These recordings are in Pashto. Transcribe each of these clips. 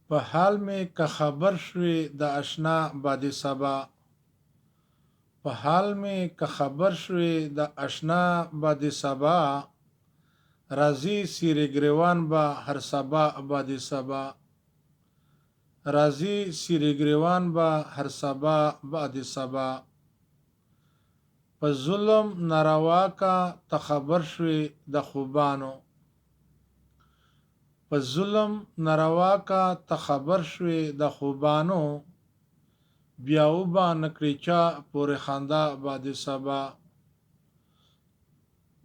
په حال مې که خبر شوې د اشنا باد صبا په حال مې که خبر شوې د اشنا باد صبا راځي سیرې ګریوان به هر سبا باد صبا راځي سیرې ګریوان به هر سبا باد صبا په ظلم ناروا کا ته خبر شوې د خوبانو په ظلم ناروا کا ته خبر شوې د خوبانو بیا وبه نکړې چا پورې خندا باد صبا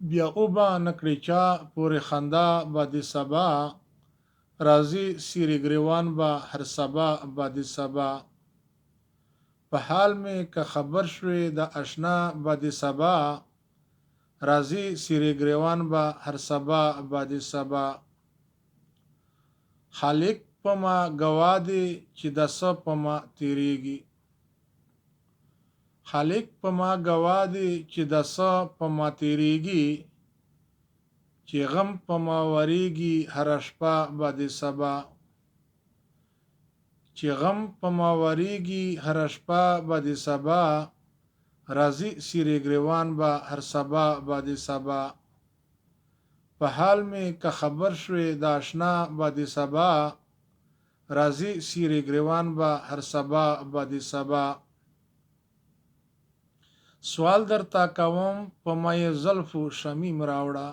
بیا وبه نکړې چا پورې خندا باد صبا راځي سیرې ګریوان به هر سبا باد صبا په حال مې که خبر شوې د اشنا باد صبا راځي سیرې ګریوان به هر سبا باد صبا خالق په ما ګواه دی چې د څه په ما تیریږي خالق په ما ګواه دی چې د څه په ما تیریږي چې غم په ما وریږي هر شپه باد صبا چې غم په ما وریږي هر شپه باد صبا راځي سیرې ګریوان به هر سبا باد صبا په حال مې که خبر شوې د اشنا باد صبا راځي سیرې ګریوان به هر سبا باد صبا سوال درته کوم په مې زلفو شمیم راوړه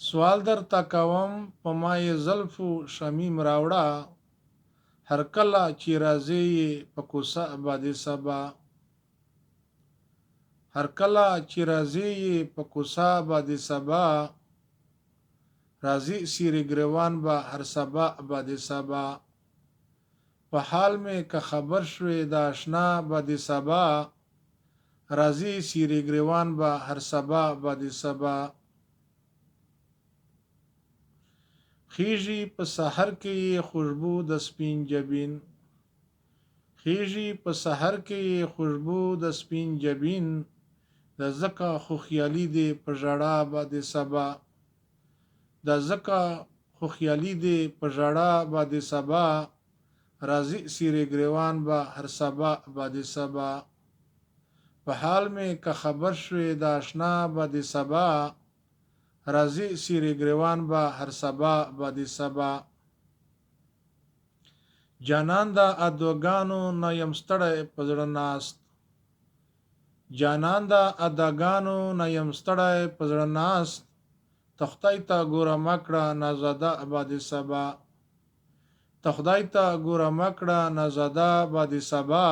سوال درته کوم په مې زلفو شمیم راوړه هر کله چې راځي په کوڅه باد صبا هر کله چې راځي په کوڅه باد صبا راځي سیرې ګریوان به هر سبا باد صبا په حال مې که خبر شوې د اشنا باد صبا راځي سیرې ګریوان به هر سبا باد صبا خیږي په سحر کې خوشبو د سپین جبین خیږي په سحر کې خوشبو د سپین جبین د زکه خو خیالي دی په ژړا باد صبا د زکه خو خیالي دی په ژړا باد صبا راځي سیرې ګریوان به هر سبا باد صبا په حال مې که خبر شوې د اشنا باد صبا راځي سیرې ګریوان به هر سبا باد صبا جانان د ادوګانو نه یم ستړی په زړه ناست جانان د اداګانو نه یم ستړی په زړه ناست ته خدای ته ګوره مکړه نازاده باد صبا ته خدای ته ګوره مکړه نازاده باد صبا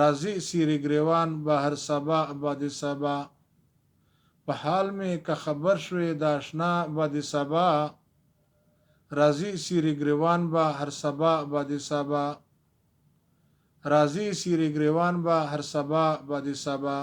راځي سیرې ګریوان به هر سبا باد صبا په حال مې که خبر شوې د اشنا باد صبا راځي سیرې ګریوان به هر سبا باد صبا راځي سیرې ګریوان به هر سبا باد صبا